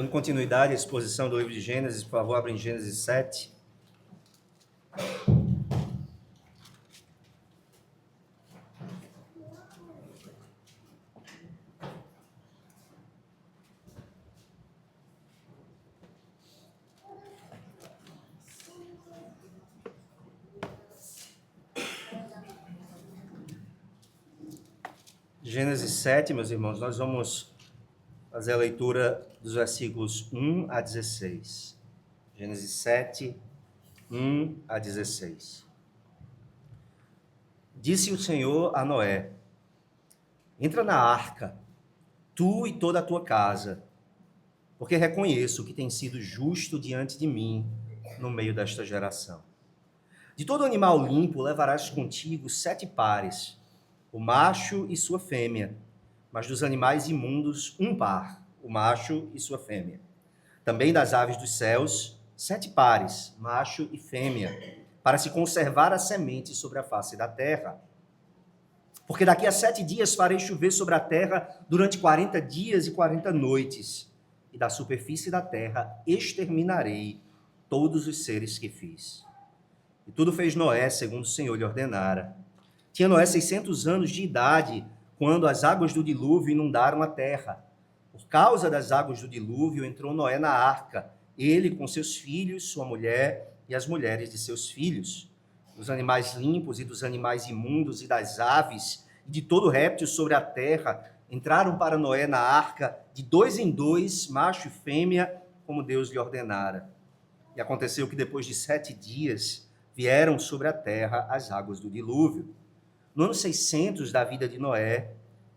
Dando continuidade à exposição do livro de Gênesis, por favor, abre em Gênesis 7. Gênesis 7, meus irmãos, nós vamos fazer a leitura dos versículos 1 a 16. Gênesis 7, 1 a 16. Disse o Senhor a Noé: entra na arca, tu e toda a tua casa, porque reconheço que tem sido justo diante de mim no meio desta geração. De todo animal limpo levarás contigo 7 pares, o macho e sua fêmea, mas dos animais imundos 1 par, o macho e sua fêmea. Também das aves dos céus 7 pares, macho e fêmea, para se conservar a semente sobre a face da terra. Porque daqui a 7 dias farei chover sobre a terra durante 40 dias e 40 noites, e da superfície da terra exterminarei todos os seres que fiz. E tudo fez Noé segundo o Senhor lhe ordenara. Tinha Noé 600 anos de idade quando as águas do dilúvio inundaram a terra. Por causa das águas do dilúvio entrou Noé na arca, ele com seus filhos, sua mulher e as mulheres de seus filhos. Dos animais limpos e dos animais imundos e das aves e de todo réptil sobre a terra entraram para Noé na arca de 2 em 2, macho e fêmea, como Deus lhe ordenara. E aconteceu que depois de 7 dias vieram sobre a terra as águas do dilúvio. No ano 600 da vida de Noé,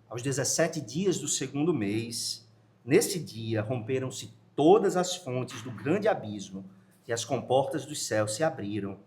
aos 17 dias do 2º mês, nesse dia romperam-se todas as fontes do grande abismo e as comportas dos céus se abriram.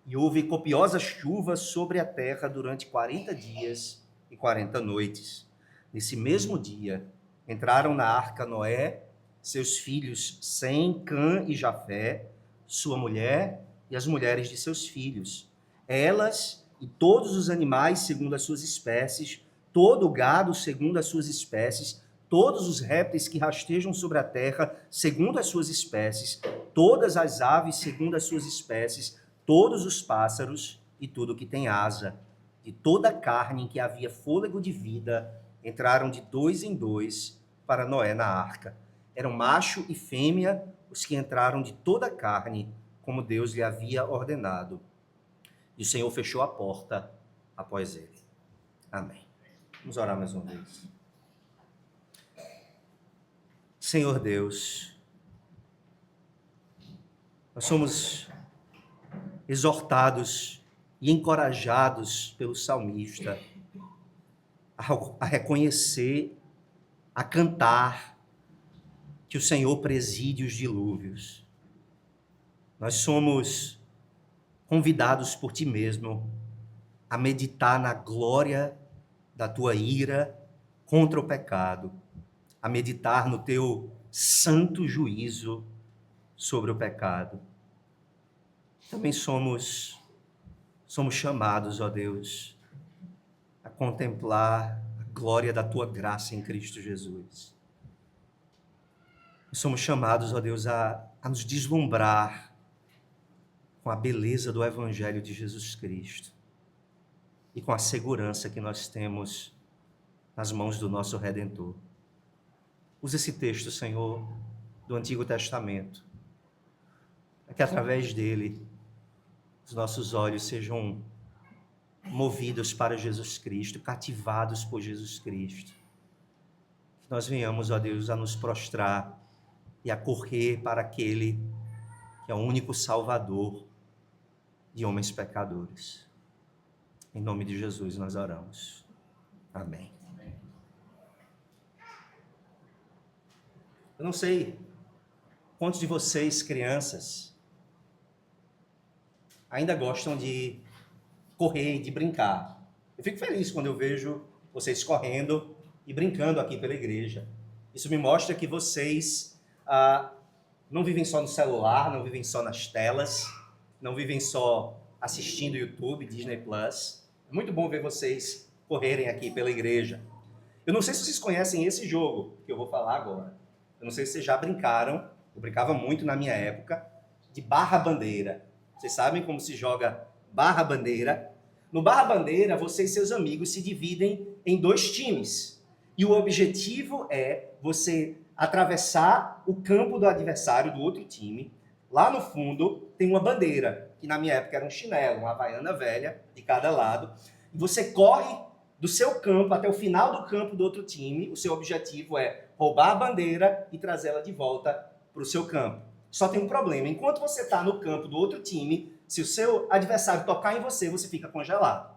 E houve copiosa chuva sobre a terra durante 40 dias e 40 noites. Nesse mesmo dia, entraram na arca Noé, seus filhos Sem, Cã e Jafé, sua mulher e as mulheres de seus filhos, elas e todos os animais segundo as suas espécies, todo o gado segundo as suas espécies, todos os répteis que rastejam sobre a terra segundo as suas espécies, todas as aves segundo as suas espécies, todos os pássaros e tudo que tem asa. De toda a carne em que havia fôlego de vida, entraram de 2 em 2 para Noé na arca. Eram macho e fêmea os que entraram de toda a carne, como Deus lhe havia ordenado. E o Senhor fechou a porta após ele. Amém. Vamos orar mais uma vez. Senhor Deus, nós somos exortados e encorajados pelo salmista a reconhecer, a cantar que o Senhor preside os dilúvios. Nós somos convidados por ti mesmo a meditar na glória da tua ira contra o pecado, a meditar no teu santo juízo sobre o pecado. Também somos chamados, ó Deus, a contemplar a glória da tua graça em Cristo Jesus. Somos chamados, ó Deus, a nos deslumbrar com a beleza do Evangelho de Jesus Cristo e com a segurança que nós temos nas mãos do nosso Redentor. Usa esse texto, Senhor, do Antigo Testamento, para que através dele os nossos olhos sejam movidos para Jesus Cristo, cativados por Jesus Cristo. Que nós venhamos, ó Deus, a nos prostrar e a correr para aquele que é o único Salvador de homens pecadores. Em nome de Jesus nós oramos. Amém. Eu não sei quantos de vocês, crianças, ainda gostam de correr, de brincar. Eu fico feliz quando eu vejo vocês correndo e brincando aqui pela igreja. Isso me mostra que vocês não vivem só no celular, não vivem só nas telas, não vivem só assistindo YouTube, Disney Plus. É muito bom ver vocês correrem aqui pela igreja. Eu não sei se vocês conhecem esse jogo que eu vou falar agora. Eu não sei se vocês já brincaram, eu brincava muito na minha época, de barra-bandeira. Vocês sabem como se joga barra-bandeira? No barra-bandeira, você e seus amigos se dividem em 2 times. E o objetivo é você atravessar o campo do adversário, do outro time. Lá no fundo tem uma bandeira, que na minha época era um chinelo, uma havaiana velha de cada lado. E você corre do seu campo até o final do campo do outro time. O seu objetivo é roubar a bandeira e trazê-la de volta para o seu campo. Só tem um problema. Enquanto você está no campo do outro time, se o seu adversário tocar em você, você fica congelado.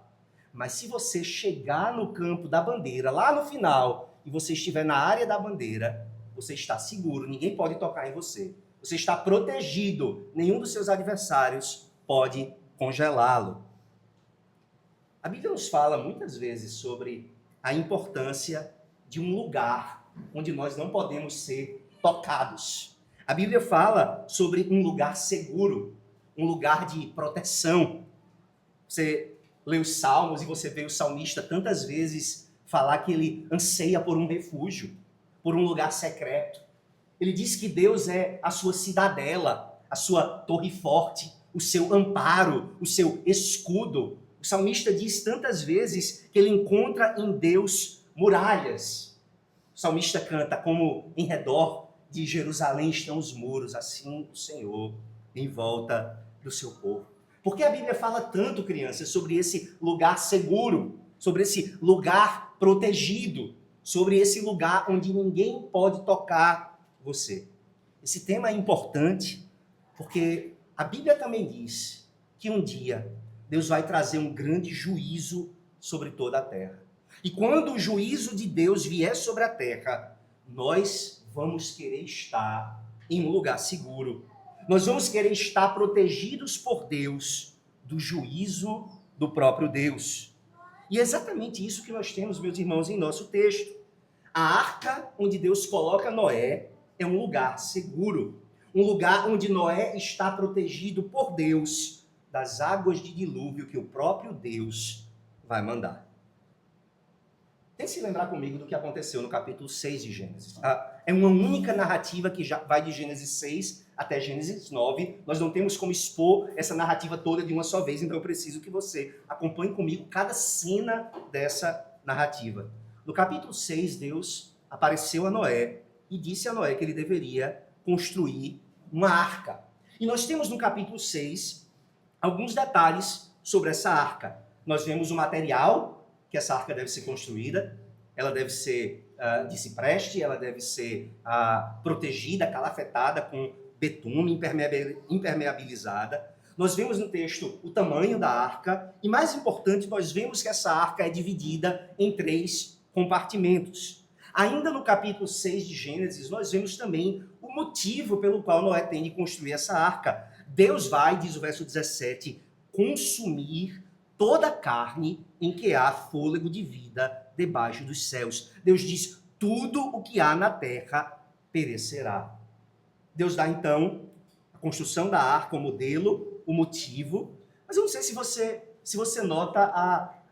Mas se você chegar no campo da bandeira, lá no final, e você estiver na área da bandeira, você está seguro, ninguém pode tocar em você. Você está protegido, nenhum dos seus adversários pode congelá-lo. A Bíblia nos fala muitas vezes sobre a importância de um lugar onde nós não podemos ser tocados. A Bíblia fala sobre um lugar seguro, um lugar de proteção. Você lê os Salmos e você vê o salmista tantas vezes falar que ele anseia por um refúgio, por um lugar secreto. Ele diz que Deus é a sua cidadela, a sua torre forte, o seu amparo, o seu escudo. O salmista diz tantas vezes que ele encontra em Deus muralhas. O salmista canta: como em redor de Jerusalém estão os muros, assim o Senhor em volta do seu povo. Por que a Bíblia fala tanto, crianças, sobre esse lugar seguro, sobre esse lugar protegido, sobre esse lugar onde ninguém pode tocar você? Esse tema é importante porque a Bíblia também diz que um dia Deus vai trazer um grande juízo sobre toda a terra. E quando o juízo de Deus vier sobre a terra, nós vamos querer estar em um lugar seguro. Nós vamos querer estar protegidos por Deus do juízo do próprio Deus. E é exatamente isso que nós temos, meus irmãos, em nosso texto. A arca onde Deus coloca Noé é um lugar seguro. Um lugar onde Noé está protegido por Deus das águas de dilúvio que o próprio Deus vai mandar. Tente se lembrar comigo do que aconteceu no capítulo 6 de Gênesis. É uma única narrativa que já vai de Gênesis 6 até Gênesis 9. Nós não temos como expor essa narrativa toda de uma só vez, então eu preciso que você acompanhe comigo cada cena dessa narrativa. No capítulo 6, Deus apareceu a Noé e disse a Noé que ele deveria construir uma arca. E nós temos no capítulo 6 alguns detalhes sobre essa arca. Nós vemos o material que essa arca deve ser construída. Ela deve ser de cipreste, ela deve ser protegida, calafetada com betume, impermeabilizada. Nós vemos no texto o tamanho da arca e, mais importante, nós vemos que essa arca é dividida em 3 compartimentos. Ainda no capítulo 6 de Gênesis, nós vemos também o motivo pelo qual Noé tem de construir essa arca. Deus vai, diz o verso 17, consumir toda a carne em que há fôlego de vida debaixo dos céus. Deus diz: tudo o que há na terra perecerá. Deus dá, então, a construção da arca, o modelo, o motivo. Mas eu não sei se você nota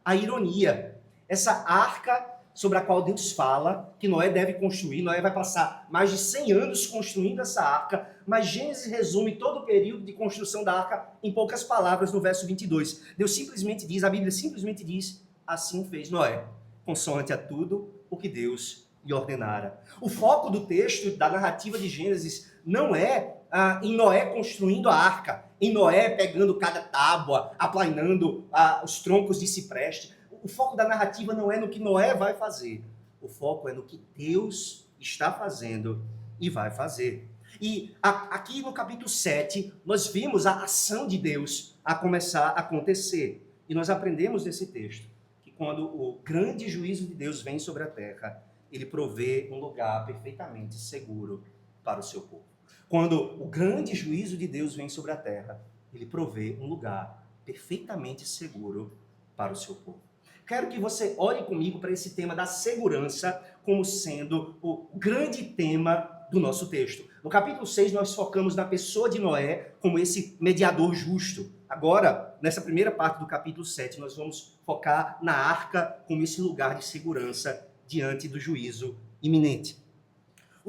a ironia. Essa arca sobre a qual Deus fala que Noé deve construir, Noé vai passar mais de 100 anos construindo essa arca, mas Gênesis resume todo o período de construção da arca em poucas palavras no verso 22. Deus simplesmente diz, a Bíblia simplesmente diz: assim fez Noé, consoante a tudo o que Deus lhe ordenara. O foco do texto, da narrativa de Gênesis, não é em Noé construindo a arca, em Noé pegando cada tábua, aplainando os troncos de cipreste. O foco da narrativa não é no que Noé vai fazer. O foco é no que Deus está fazendo e vai fazer. E aqui no capítulo 7, nós vimos a ação de Deus a começar a acontecer. E nós aprendemos nesse texto que quando o grande juízo de Deus vem sobre a terra, ele provê um lugar perfeitamente seguro para o seu povo. Quando o grande juízo de Deus vem sobre a terra, ele provê um lugar perfeitamente seguro para o seu povo. Quero que você olhe comigo para esse tema da segurança como sendo o grande tema do nosso texto. No capítulo 6, nós focamos na pessoa de Noé como esse mediador justo. Agora, nessa primeira parte do capítulo 7, nós vamos focar na arca como esse lugar de segurança diante do juízo iminente.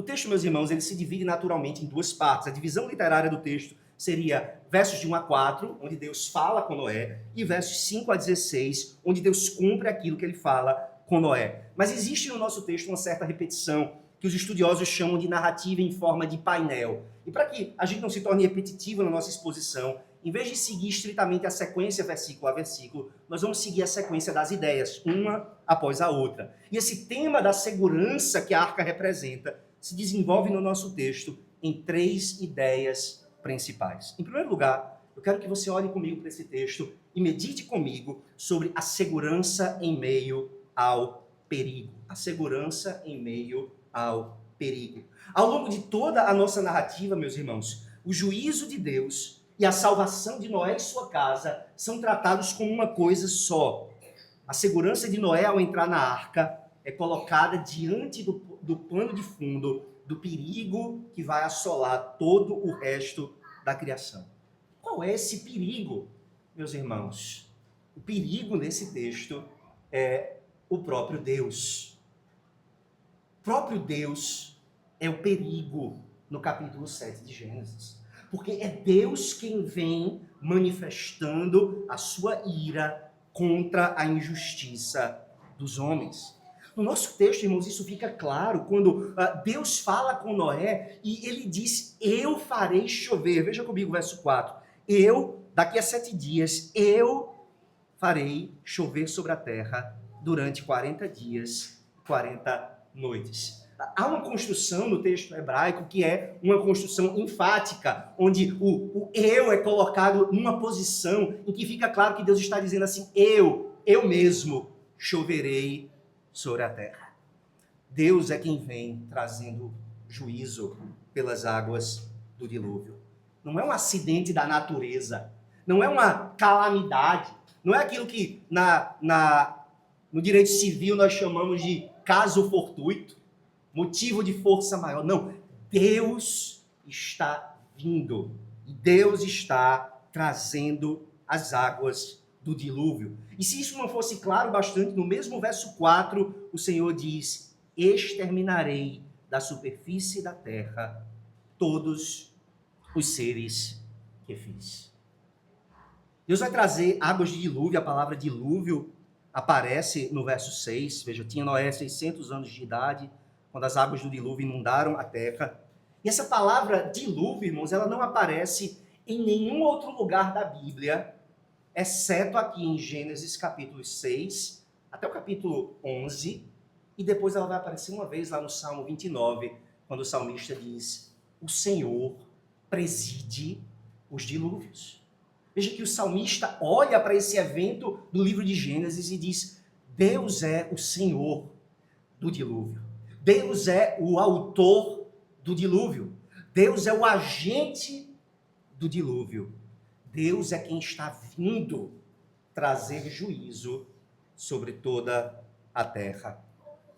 O texto, meus irmãos, ele se divide naturalmente em duas partes. A divisão literária do texto seria versos de 1 a 4, onde Deus fala com Noé, e versos 5 a 16, onde Deus cumpre aquilo que ele fala com Noé. Mas existe no nosso texto uma certa repetição, que os estudiosos chamam de narrativa em forma de painel. E para que a gente não se torne repetitivo na nossa exposição, em vez de seguir estritamente a sequência versículo a versículo, nós vamos seguir a sequência das ideias, uma após a outra. E esse tema da segurança que a arca representa se desenvolve no nosso texto em 3 ideias principais. Em primeiro lugar, eu quero que você olhe comigo para esse texto e medite comigo sobre a segurança em meio ao perigo. A segurança em meio ao perigo. Ao longo de toda a nossa narrativa, meus irmãos, o juízo de Deus e a salvação de Noé e sua casa são tratados como uma coisa só. A segurança de Noé ao entrar na arca é colocada diante do pano de fundo do perigo que vai assolar todo o resto da criação. Qual é esse perigo, meus irmãos? O perigo nesse texto é o próprio Deus. O próprio Deus é o perigo no capítulo 7 de Gênesis. Porque é Deus quem vem manifestando a sua ira contra a injustiça dos homens. No nosso texto, irmãos, isso fica claro quando Deus fala com Noé e ele diz, eu farei chover. Veja comigo o verso 4. Daqui a 7 dias, eu farei chover sobre a terra durante 40 dias, 40 noites. Há uma construção no texto hebraico que é uma construção enfática, onde o eu é colocado numa posição em que fica claro que Deus está dizendo assim, eu mesmo choverei sobre a terra. Deus é quem vem trazendo juízo pelas águas do dilúvio. Não é um acidente da natureza, não é uma calamidade, não é aquilo que no direito civil nós chamamos de caso fortuito, motivo de força maior. Não, Deus está vindo e Deus está trazendo as águas do dilúvio. E se isso não fosse claro bastante, no mesmo verso 4, o Senhor diz, exterminarei da superfície da terra todos os seres que fiz. Deus vai trazer águas de dilúvio, a palavra dilúvio aparece no verso 6, veja, tinha Noé 600 anos de idade, quando as águas do dilúvio inundaram a terra. E essa palavra dilúvio, irmãos, ela não aparece em nenhum outro lugar da Bíblia, exceto aqui em Gênesis capítulo 6, até o capítulo 11, e depois ela vai aparecer uma vez lá no Salmo 29, quando o salmista diz, o Senhor preside os dilúvios. Veja que o salmista olha para esse evento do livro de Gênesis e diz, Deus é o Senhor do dilúvio. Deus é o autor do dilúvio. Deus é o agente do dilúvio. Deus é quem está vindo trazer juízo sobre toda a terra.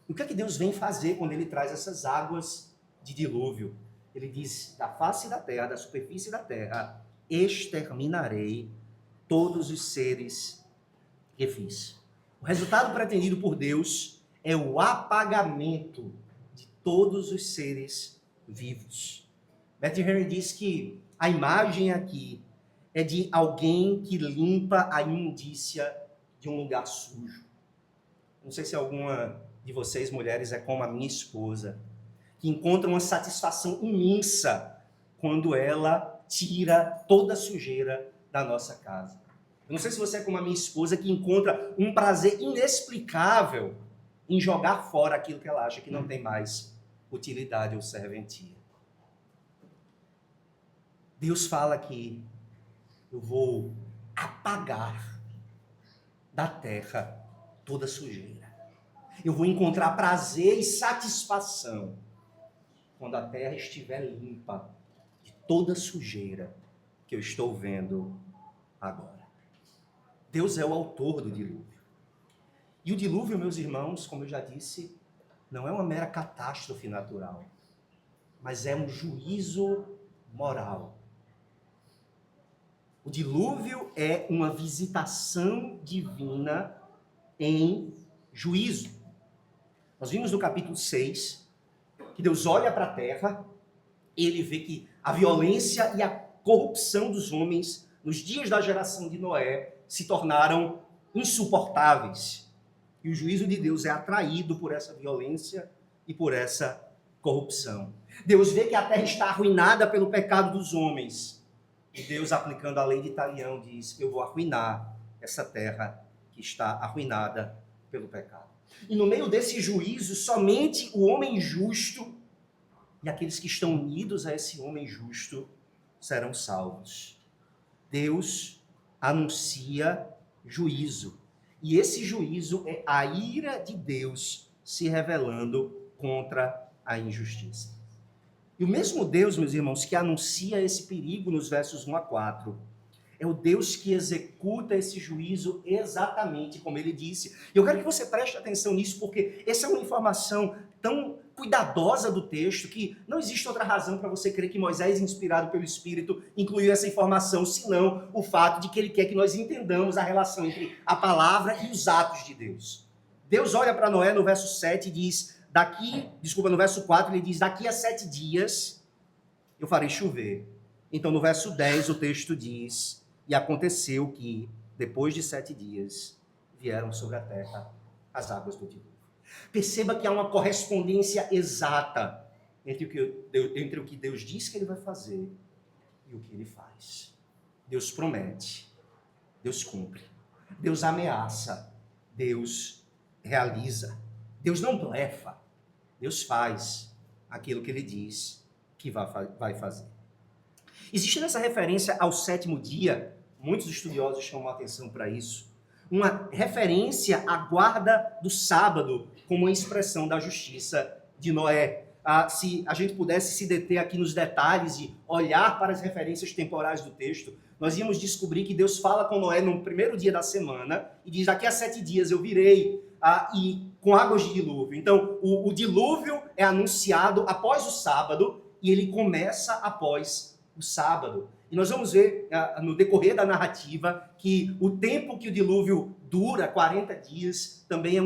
O que é que Deus vem fazer quando ele traz essas águas de dilúvio? Ele diz, da face da terra, da superfície da terra, exterminarei todos os seres que fiz. O resultado pretendido por Deus é o apagamento de todos os seres vivos. Beth Henry diz que a imagem aqui é de alguém que limpa a imundícia de um lugar sujo. Não sei se alguma de vocês, mulheres, é como a minha esposa, que encontra uma satisfação imensa quando ela tira toda a sujeira da nossa casa. Eu não sei se você é como a minha esposa, que encontra um prazer inexplicável em jogar fora aquilo que ela acha que não tem mais utilidade ou serventia. Deus fala que eu vou apagar da terra toda sujeira. Eu vou encontrar prazer e satisfação quando a terra estiver limpa de toda sujeira que eu estou vendo agora. Deus é o autor do dilúvio. E o dilúvio, meus irmãos, como eu já disse, não é uma mera catástrofe natural, mas é um juízo moral. O dilúvio é uma visitação divina em juízo. Nós vimos no capítulo 6 que Deus olha para a terra e ele vê que a violência e a corrupção dos homens nos dias da geração de Noé se tornaram insuportáveis. E o juízo de Deus é atraído por essa violência e por essa corrupção. Deus vê que a terra está arruinada pelo pecado dos homens. E Deus, aplicando a lei de Talião, diz: eu vou arruinar essa terra que está arruinada pelo pecado. E no meio desse juízo, somente o homem justo e aqueles que estão unidos a esse homem justo serão salvos. Deus anuncia juízo. E esse juízo é a ira de Deus se revelando contra a injustiça. E o mesmo Deus, meus irmãos, que anuncia esse perigo nos versos 1 a 4, é o Deus que executa esse juízo exatamente como ele disse. E eu quero que você preste atenção nisso, porque essa é uma informação tão cuidadosa do texto que não existe outra razão para você crer que Moisés, inspirado pelo Espírito, incluiu essa informação, senão o fato de que ele quer que nós entendamos a relação entre a palavra e os atos de Deus. Deus olha para Noé no verso 7 e diz, no verso 4 ele diz, daqui a 7 dias eu farei chover. Então no verso 10 o texto diz, e aconteceu que, depois de 7 dias, vieram sobre a terra as águas do dilúvio. Perceba que há uma correspondência exata entre o que Deus diz que ele vai fazer e o que ele faz. Deus promete, Deus cumpre. Deus ameaça, Deus realiza. Deus não blefa, Deus faz aquilo que ele diz que vai fazer. Existe nessa referência ao 7º dia, muitos estudiosos chamam a atenção para isso, uma referência à guarda do sábado como uma expressão da justiça de Noé. Se a gente pudesse se deter aqui nos detalhes e olhar para as referências temporais do texto, nós íamos descobrir que Deus fala com Noé no primeiro dia da semana e diz, daqui a 7 dias eu virei e com águas de dilúvio. Então, o dilúvio é anunciado após o sábado e ele começa após o sábado. E nós vamos ver no decorrer da narrativa que o tempo que o dilúvio dura, 40 dias, também é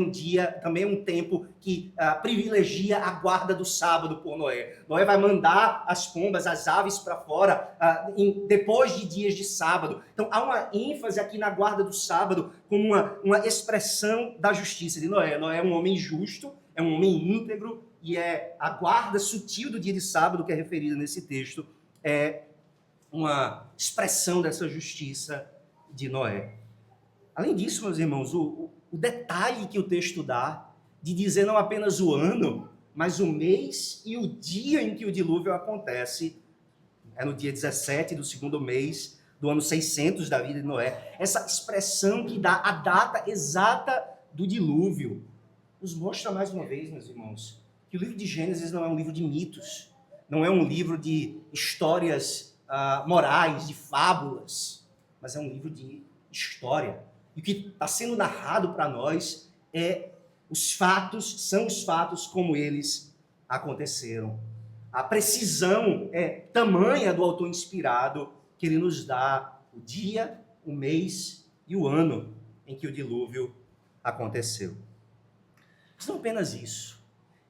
um tempo que privilegia a guarda do sábado por Noé. Noé vai mandar as pombas, as aves para fora depois de dias de sábado. Então há uma ênfase aqui na guarda do sábado como uma expressão da justiça de Noé. Noé é um homem justo, é um homem íntegro e é a guarda sutil do dia de sábado que é referida nesse texto é uma expressão dessa justiça de Noé. Além disso, meus irmãos, o detalhe que o texto dá de dizer não apenas o ano, mas o mês e o dia em que o dilúvio acontece, é no dia 17 do 2º mês do ano 600 da vida de Noé. Essa expressão que dá a data exata do dilúvio nos mostra mais uma vez, meus irmãos, que o livro de Gênesis não é um livro de mitos, não é um livro de histórias morais, de fábulas, mas é um livro de história. E o que está sendo narrado para nós são os fatos como eles aconteceram. A precisão é tamanha do autor inspirado que ele nos dá o dia, o mês e o ano em que o dilúvio aconteceu. Mas não apenas isso.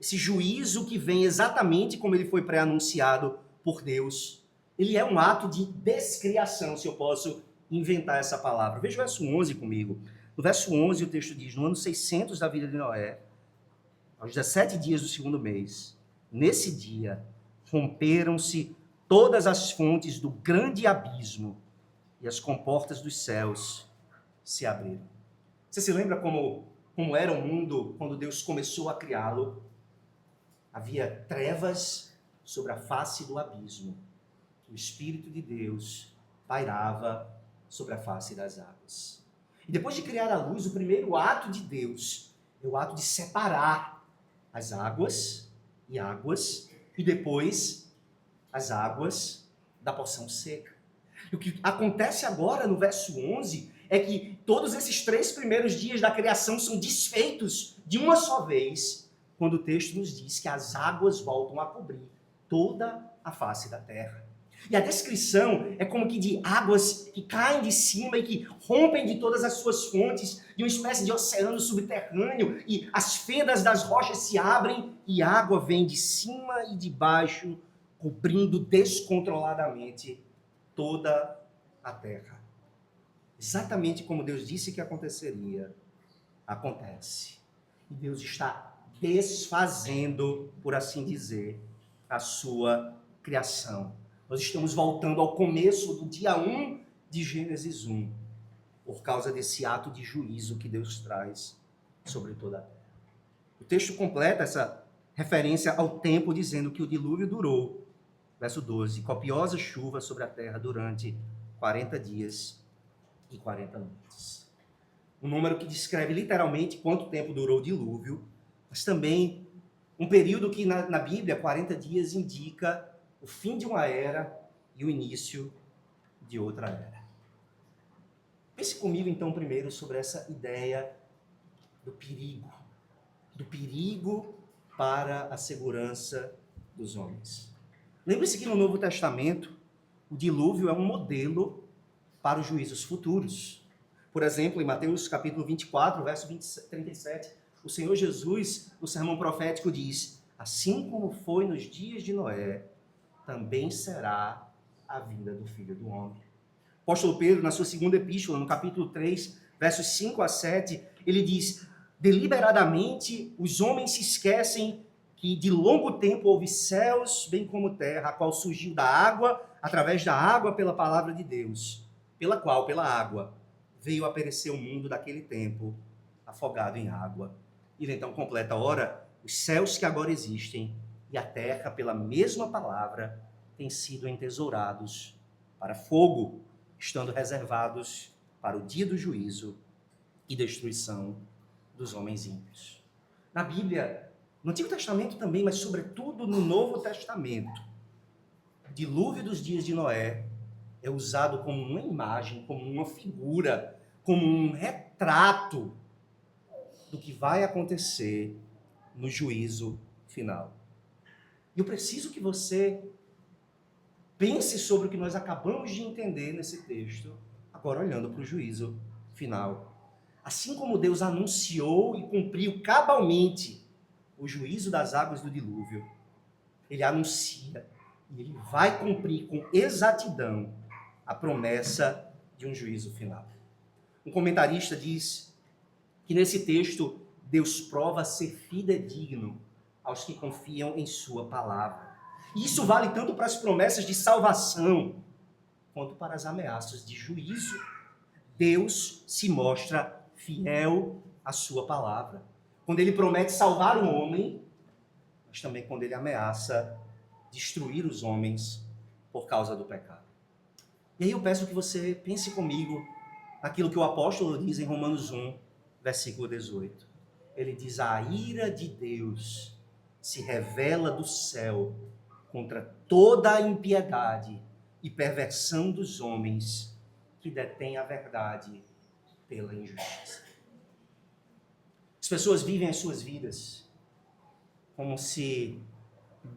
Esse juízo que vem exatamente como ele foi pré-anunciado por Deus, ele é um ato de descriação, se eu posso inventar essa palavra. Veja o verso 11 comigo. No verso 11 o texto diz, no ano 600 da vida de Noé, aos 17 dias do 2º mês, nesse dia, romperam-se todas as fontes do grande abismo e as comportas dos céus se abriram. Você se lembra como era o mundo quando Deus começou a criá-lo? Havia trevas sobre a face do abismo. O Espírito de Deus pairava sobre a face das águas. E depois de criar a luz, o primeiro ato de Deus é o ato de separar as águas, e depois as águas da porção seca. E o que acontece agora no verso 11 é que todos esses 3 primeiros dias da criação são desfeitos de uma só vez, quando o texto nos diz que as águas voltam a cobrir toda a face da terra. E a descrição é como que de águas que caem de cima e que rompem de todas as suas fontes, de uma espécie de oceano subterrâneo, e as fendas das rochas se abrem e água vem de cima e de baixo, cobrindo descontroladamente toda a terra. Exatamente como Deus disse que aconteceria, acontece. E Deus está desfazendo, por assim dizer, a sua criação. Nós estamos voltando ao começo do dia 1 de Gênesis 1, por causa desse ato de juízo que Deus traz sobre toda a terra. O texto completa essa referência ao tempo, dizendo que o dilúvio durou, verso 12, copiosa chuva sobre a terra durante 40 dias e 40 noites. Um número que descreve literalmente quanto tempo durou o dilúvio, mas também um período que na Bíblia, 40 dias, indica o fim de uma era e o início de outra era. Pense comigo, então, primeiro sobre essa ideia do perigo para a segurança dos homens. Lembre-se que no Novo Testamento, o dilúvio é um modelo para os juízos futuros. Por exemplo, em Mateus capítulo 24, verso 37, o Senhor Jesus, no sermão profético, diz: assim como foi nos dias de Noé, também será a vinda do Filho do Homem. O apóstolo Pedro, na sua segunda epístola, no capítulo 3, versos 5 a 7, ele diz: deliberadamente os homens se esquecem que de longo tempo houve céus, bem como terra, a qual surgiu da água, através da água pela palavra de Deus, pela qual, pela água, veio a perecer o mundo daquele tempo, afogado em água. Ele então completa: ora, os céus que agora existem e a terra, pela mesma palavra, têm sido entesourados para fogo, estando reservados para o dia do juízo e destruição dos homens ímpios. Na Bíblia, no Antigo Testamento também, mas sobretudo no Novo Testamento, o dilúvio dos dias de Noé é usado como uma imagem, como uma figura, como um retrato do que vai acontecer no juízo final. E eu preciso que você pense sobre o que nós acabamos de entender nesse texto, agora olhando para o juízo final. Assim como Deus anunciou e cumpriu cabalmente o juízo das águas do dilúvio, ele anuncia e ele vai cumprir com exatidão a promessa de um juízo final. Um comentarista diz que nesse texto Deus prova ser fidedigno aos que confiam em sua palavra. E isso vale tanto para as promessas de salvação quanto para as ameaças de juízo. Deus se mostra fiel à sua palavra. Quando ele promete salvar o homem, mas também quando ele ameaça destruir os homens por causa do pecado. E aí eu peço que você pense comigo naquilo que o apóstolo diz em Romanos 1, versículo 18. Ele diz: a ira de Deus se revela do céu contra toda a impiedade e perversão dos homens que detêm a verdade pela injustiça. As pessoas vivem as suas vidas como se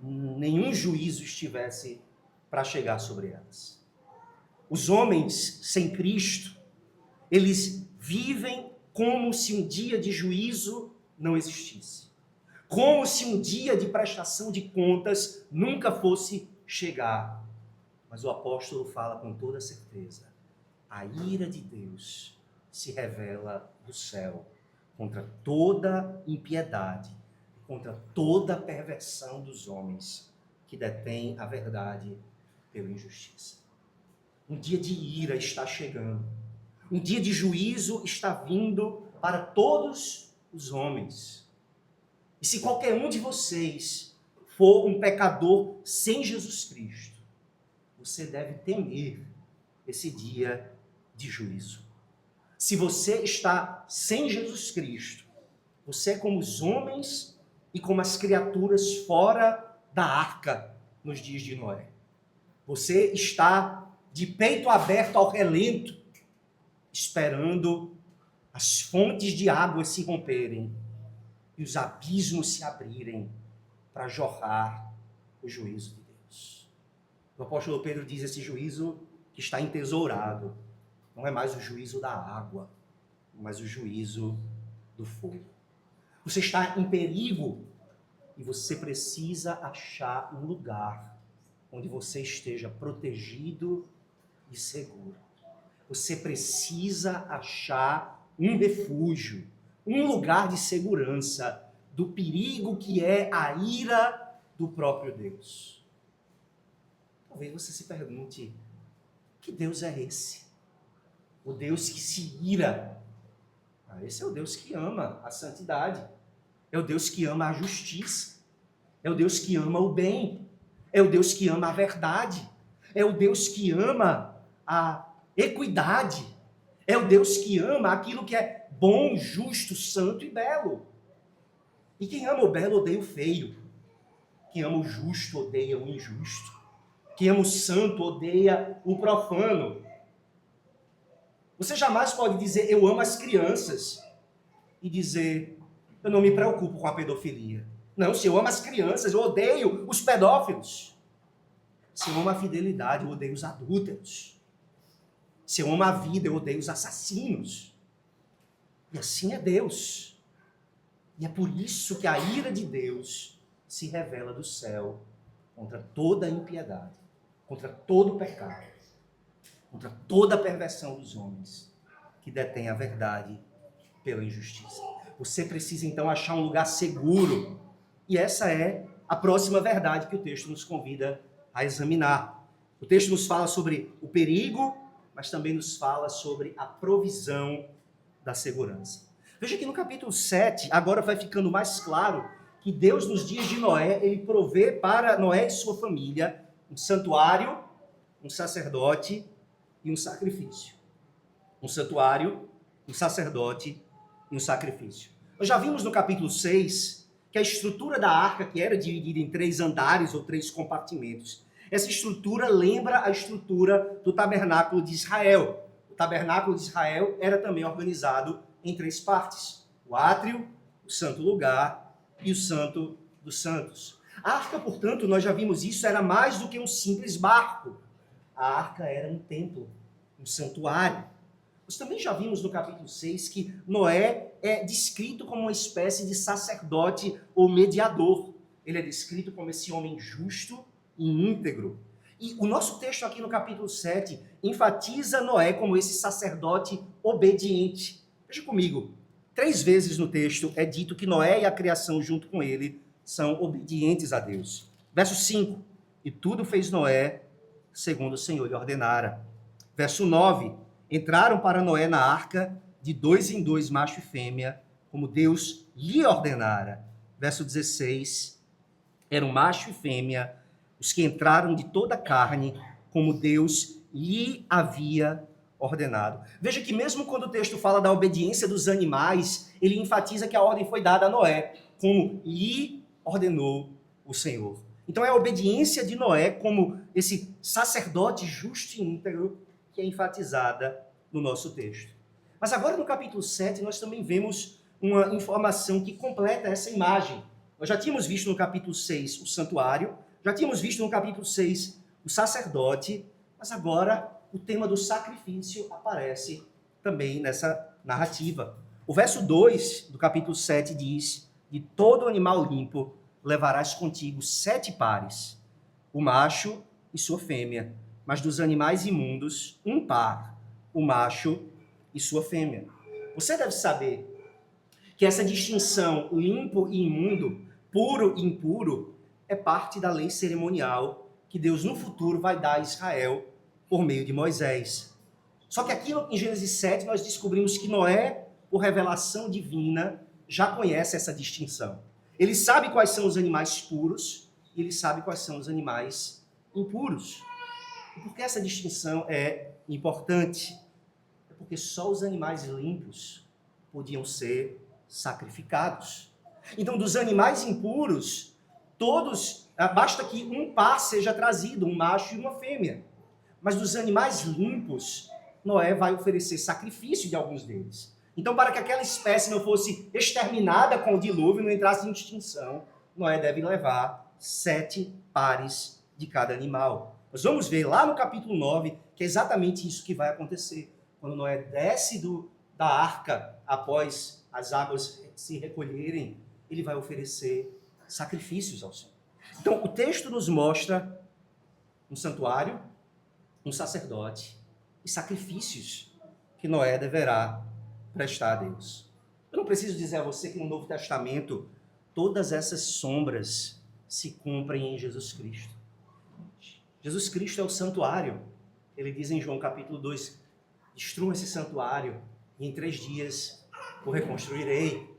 nenhum juízo estivesse para chegar sobre elas. Os homens sem Cristo, eles vivem como se um dia de juízo não existisse. Como se um dia de prestação de contas nunca fosse chegar. Mas o apóstolo fala com toda certeza: a ira de Deus se revela do céu contra toda impiedade, contra toda perversão dos homens que detêm a verdade pela injustiça. Um dia de ira está chegando. Um dia de juízo está vindo para todos os homens. E se qualquer um de vocês for um pecador sem Jesus Cristo, você deve temer esse dia de juízo. Se você está sem Jesus Cristo, você é como os homens e como as criaturas fora da arca nos dias de Noé. Você está de peito aberto ao relento, esperando as fontes de água se romperem e os abismos se abrirem para jorrar o juízo de Deus. O apóstolo Pedro diz: esse juízo que está entesourado não é mais o juízo da água, mas o juízo do fogo. Você está em perigo E você precisa achar um lugar onde você esteja protegido e seguro. Você precisa achar um refúgio, um lugar de segurança do perigo que é a ira do próprio Deus. Talvez você se pergunte, que Deus é esse? O Deus que se ira. Esse é o Deus que ama a santidade. É o Deus que ama a justiça. É o Deus que ama o bem. É o Deus que ama a verdade. É o Deus que ama a equidade. É o Deus que ama aquilo que é bom, justo, santo e belo. E quem ama o belo odeia o feio. Quem ama o justo odeia o injusto. Quem ama o santo odeia o profano. Você jamais pode dizer, eu amo as crianças, e dizer, eu não me preocupo com a pedofilia. Não, se eu amo as crianças, eu odeio os pedófilos. Se eu amo a fidelidade, eu odeio os adúlteros. Se eu amo a vida, eu odeio os assassinos. E assim é Deus. E é por isso que a ira de Deus se revela do céu contra toda a impiedade, contra todo o pecado, contra toda a perversão dos homens que detêm a verdade pela injustiça. Você precisa então achar um lugar seguro. E essa é a próxima verdade que o texto nos convida a examinar. O texto nos fala sobre o perigo, mas também nos fala sobre a provisão da segurança. Veja que no capítulo 7, agora vai ficando mais claro que Deus, nos dias de Noé, ele provê para Noé e sua família um santuário, um sacerdote e um sacrifício. Um santuário, um sacerdote e um sacrifício. Nós já vimos no capítulo 6 que a estrutura da arca, que era dividida em 3 andares ou 3 compartimentos, essa estrutura lembra a estrutura do tabernáculo de Israel. O tabernáculo de Israel era também organizado em 3 partes: o átrio, o santo lugar e o santo dos santos. A arca, portanto, nós já vimos isso, era mais do que um simples barco. A arca era um templo, um santuário. Nós também já vimos no capítulo 6 que Noé é descrito como uma espécie de sacerdote ou mediador. Ele é descrito como esse homem justo e íntegro. E o nosso texto aqui no capítulo 7 enfatiza Noé como esse sacerdote obediente. Veja comigo, 3 vezes no texto é dito que Noé e a criação junto com ele são obedientes a Deus. Verso 5, e tudo fez Noé segundo o Senhor lhe ordenara. Verso 9, entraram para Noé na arca de 2 em 2, macho e fêmea, como Deus lhe ordenara. Verso 16, eram macho e fêmea, os que entraram de toda a carne, como Deus lhe havia ordenado. Veja que mesmo quando o texto fala da obediência dos animais, ele enfatiza que a ordem foi dada a Noé, como lhe ordenou o Senhor. Então é a obediência de Noé como esse sacerdote justo e íntegro que é enfatizada no nosso texto. Mas agora no capítulo 7 nós também vemos uma informação que completa essa imagem. Nós já tínhamos visto no capítulo 6 o santuário, já tínhamos visto no capítulo 6 o sacerdote, mas agora o tema do sacrifício aparece também nessa narrativa. O verso 2 do capítulo 7 diz: de todo animal limpo levarás contigo 7 pares, o macho e sua fêmea, mas dos animais imundos, um par, o macho e sua fêmea. Você deve saber que essa distinção limpo e imundo, puro e impuro, é parte da lei cerimonial que Deus no futuro vai dar a Israel por meio de Moisés. Só que aqui em Gênesis 7 nós descobrimos que Noé, por revelação divina, já conhece essa distinção. Ele sabe quais são os animais puros e ele sabe quais são os animais impuros. E por que essa distinção é importante? É porque só os animais limpos podiam ser sacrificados. Então, dos animais impuros, todos, basta que um par seja trazido, um macho e uma fêmea. Mas dos animais limpos, Noé vai oferecer sacrifício de alguns deles. Então, para que aquela espécie não fosse exterminada com o dilúvio, não entrasse em extinção, Noé deve levar 7 pares de cada animal. Nós vamos ver lá no capítulo 9 que é exatamente isso que vai acontecer. Quando Noé desce da arca, após as águas se recolherem, ele vai oferecer sacrifícios ao Senhor. Então, o texto nos mostra um santuário, um sacerdote e sacrifícios que Noé deverá prestar a Deus. Eu não preciso dizer a você que no Novo Testamento todas essas sombras se cumprem em Jesus Cristo. Jesus Cristo é o santuário. Ele diz em João capítulo 2, destrua esse santuário e em 3 dias o reconstruirei.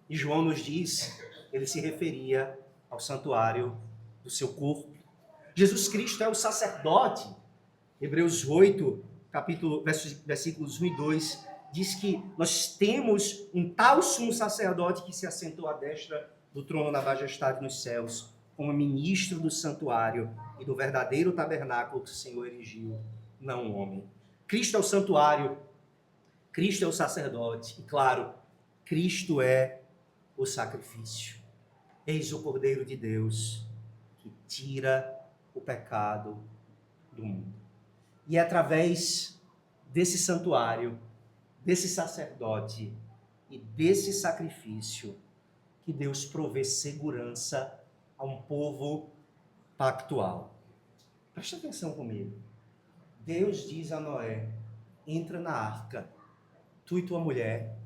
E João nos diz, ele se referia ao santuário do seu corpo. Jesus Cristo é o sacerdote. Hebreus 8, versículos 1 e 2, diz que nós temos um tal sumo sacerdote que se assentou à destra do trono da majestade nos céus, como ministro do santuário e do verdadeiro tabernáculo que o Senhor erigiu, não o homem. Cristo é o santuário, Cristo é o sacerdote, e claro, Cristo é o sacrifício. Eis o Cordeiro de Deus que tira o pecado do mundo. E é através desse santuário, desse sacerdote e desse sacrifício que Deus provê segurança a um povo pactual. Presta atenção comigo. Deus diz a Noé, entra na arca, tu e tua mulher,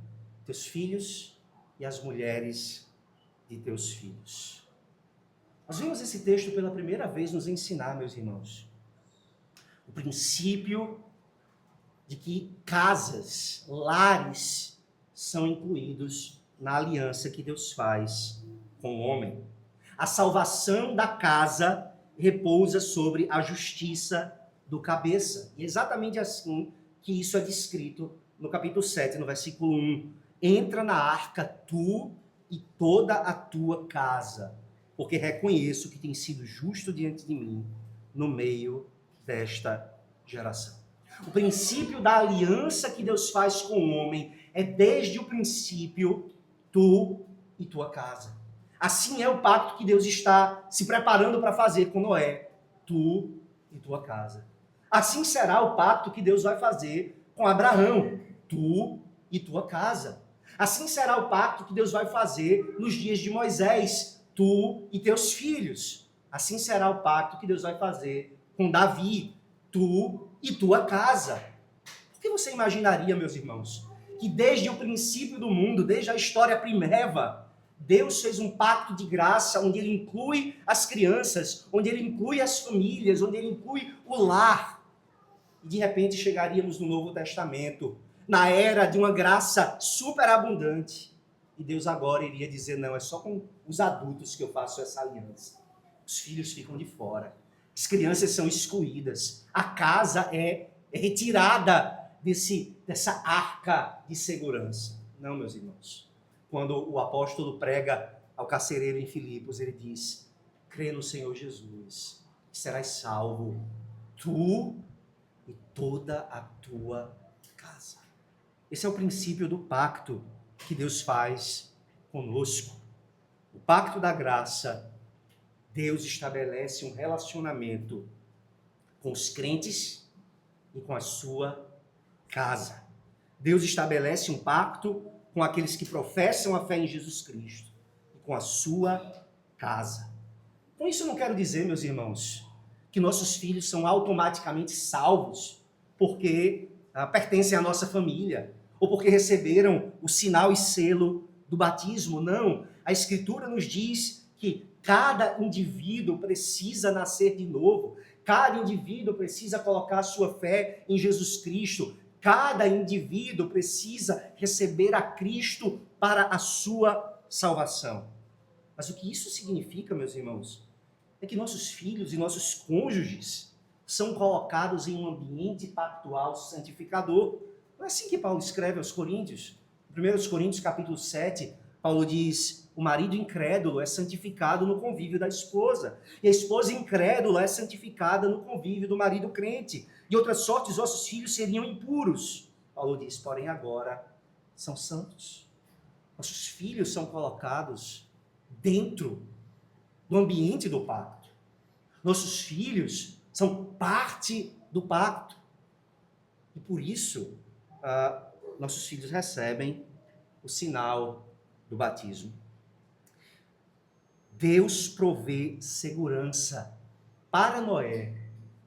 teus filhos e as mulheres de teus filhos. Nós vimos esse texto pela primeira vez nos ensinar, meus irmãos, o princípio de que casas, lares, são incluídos na aliança que Deus faz com o homem. A salvação da casa repousa sobre a justiça do cabeça. E é exatamente assim que isso é descrito no capítulo 7, no versículo 1. Entra na arca tu e toda a tua casa, porque reconheço que tem sido justo diante de mim no meio desta geração. O princípio da aliança que Deus faz com o homem é desde o princípio tu e tua casa. Assim é o pacto que Deus está se preparando para fazer com Noé, tu e tua casa. Assim será o pacto que Deus vai fazer com Abraão, tu e tua casa. Assim será o pacto que Deus vai fazer nos dias de Moisés, tu e teus filhos. Assim será o pacto que Deus vai fazer com Davi, tu e tua casa. Por que você imaginaria, meus irmãos, que desde o princípio do mundo, desde a história primeva, Deus fez um pacto de graça onde ele inclui as crianças, onde ele inclui as famílias, onde ele inclui o lar. E de repente chegaríamos no Novo Testamento, na era de uma graça superabundante. E Deus agora iria dizer, não, é só com os adultos que eu faço essa aliança. Os filhos ficam de fora. As crianças são excluídas. A casa é retirada dessa arca de segurança. Não, meus irmãos. Quando o apóstolo prega ao carcereiro em Filipos, ele diz, crê no Senhor Jesus, e serás salvo, tu e toda a tua casa. Esse é o princípio do pacto que Deus faz conosco. O pacto da graça, Deus estabelece um relacionamento com os crentes e com a sua casa. Deus estabelece um pacto com aqueles que professam a fé em Jesus Cristo e com a sua casa. Com isso eu não quero dizer, meus irmãos, que nossos filhos são automaticamente salvos porque pertencem à nossa família ou porque receberam o sinal e selo do batismo. Não, a Escritura nos diz que cada indivíduo precisa nascer de novo, cada indivíduo precisa colocar a sua fé em Jesus Cristo, cada indivíduo precisa receber a Cristo para a sua salvação. Mas o que isso significa, meus irmãos, é que nossos filhos e nossos cônjuges são colocados em um ambiente pactual santificador. Não é assim que Paulo escreve aos Coríntios. Em 1 Coríntios capítulo 7, Paulo diz, o marido incrédulo é santificado no convívio da esposa, e a esposa incrédula é santificada no convívio do marido crente. De outra sorte, os vossos filhos seriam impuros. Paulo diz, porém agora são santos. Nossos filhos são colocados dentro do ambiente do pacto. Nossos filhos são parte do pacto. E por isso, nossos filhos recebem o sinal do batismo. Deus provê segurança para Noé